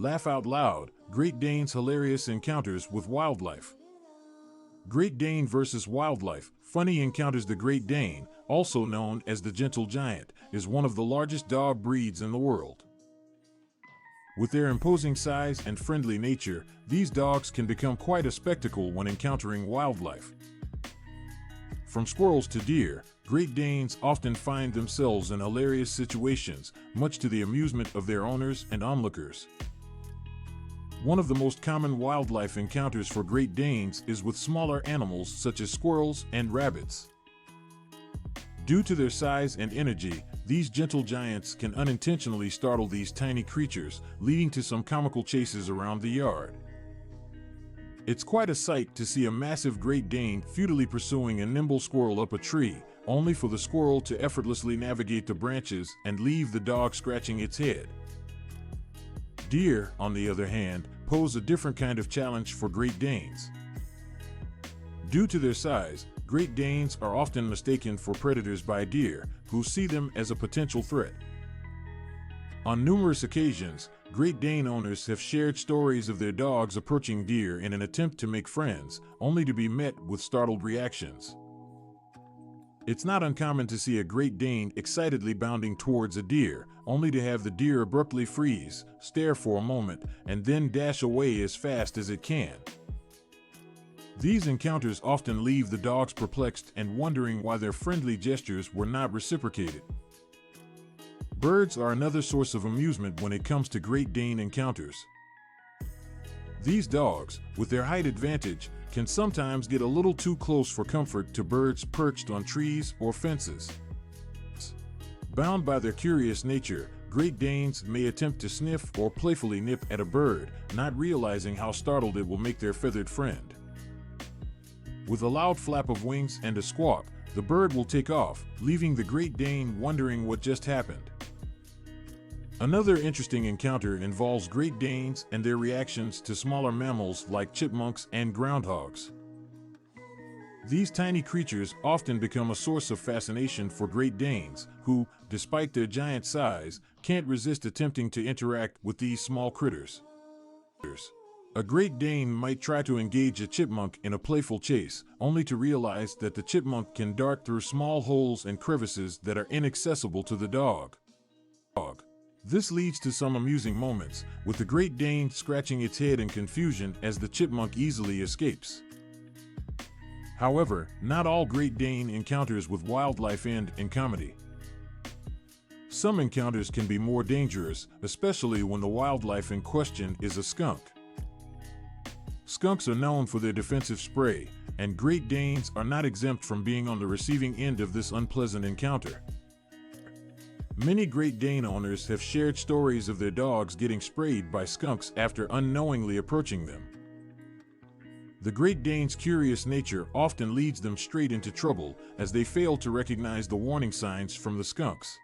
Laugh out loud, Great Dane's hilarious encounters with wildlife. Great Dane versus wildlife. Funny encounters. The Great Dane, also known as the gentle giant, is one of the largest dog breeds in the world. With their imposing size and friendly nature, these dogs can become quite a spectacle when encountering wildlife. From squirrels to deer, Great Danes often find themselves in hilarious situations, much to the amusement of their owners and onlookers. One of the most common wildlife encounters for Great Danes is with smaller animals such as squirrels and rabbits. Due to their size and energy, these gentle giants can unintentionally startle these tiny creatures, leading to some comical chases around the yard. It's quite a sight to see a massive Great Dane futilely pursuing a nimble squirrel up a tree, only for the squirrel to effortlessly navigate the branches and leave the dog scratching its head. Deer, on the other hand, pose a different kind of challenge for Great Danes. Due to their size, Great Danes are often mistaken for predators by deer, who see them as a potential threat. On numerous occasions, Great Dane owners have shared stories of their dogs approaching deer in an attempt to make friends, only to be met with startled reactions. It's not uncommon to see a Great Dane excitedly bounding towards a deer, only to have the deer abruptly freeze, stare for a moment, and then dash away as fast as it can. These encounters often leave the dogs perplexed and wondering why their friendly gestures were not reciprocated. Birds are another source of amusement when it comes to Great Dane encounters. These dogs, with their height advantage, can sometimes get a little too close for comfort to birds perched on trees or fences. Bound by their curious nature, Great Danes may attempt to sniff or playfully nip at a bird, not realizing how startled it will make their feathered friend. With a loud flap of wings and a squawk, the bird will take off, leaving the Great Dane wondering what just happened. Another interesting encounter involves Great Danes and their reactions to smaller mammals like chipmunks and groundhogs. These tiny creatures often become a source of fascination for Great Danes, who, despite their giant size, can't resist attempting to interact with these small critters. A Great Dane might try to engage a chipmunk in a playful chase, only to realize that the chipmunk can dart through small holes and crevices that are inaccessible to the dog. This leads to some amusing moments, with the Great Dane scratching its head in confusion as the chipmunk easily escapes. However, not all Great Dane encounters with wildlife end in comedy. Some encounters can be more dangerous, especially when the wildlife in question is a skunk. Skunks are known for their defensive spray, and Great Danes are not exempt from being on the receiving end of this unpleasant encounter. Many Great Dane owners have shared stories of their dogs getting sprayed by skunks after unknowingly approaching them. The Great Dane's curious nature often leads them straight into trouble, as they fail to recognize the warning signs from the skunks.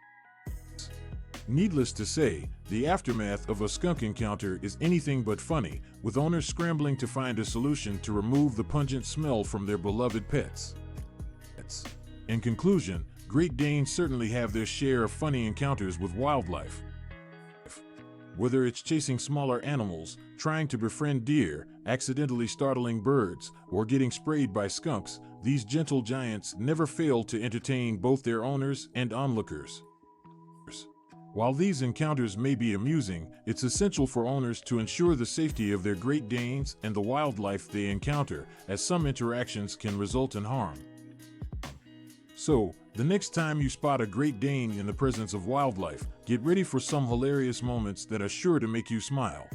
Needless to say, the aftermath of a skunk encounter is anything but funny, with owners scrambling to find a solution to remove the pungent smell from their beloved pets. In conclusion, Great Danes certainly have their share of funny encounters with wildlife. Whether it's chasing smaller animals, trying to befriend deer, accidentally startling birds, or getting sprayed by skunks, these gentle giants never fail to entertain both their owners and onlookers. While these encounters may be amusing, it's essential for owners to ensure the safety of their Great Danes and the wildlife they encounter, as some interactions can result in harm. So, the next time you spot a Great Dane in the presence of wildlife, get ready for some hilarious moments that are sure to make you smile.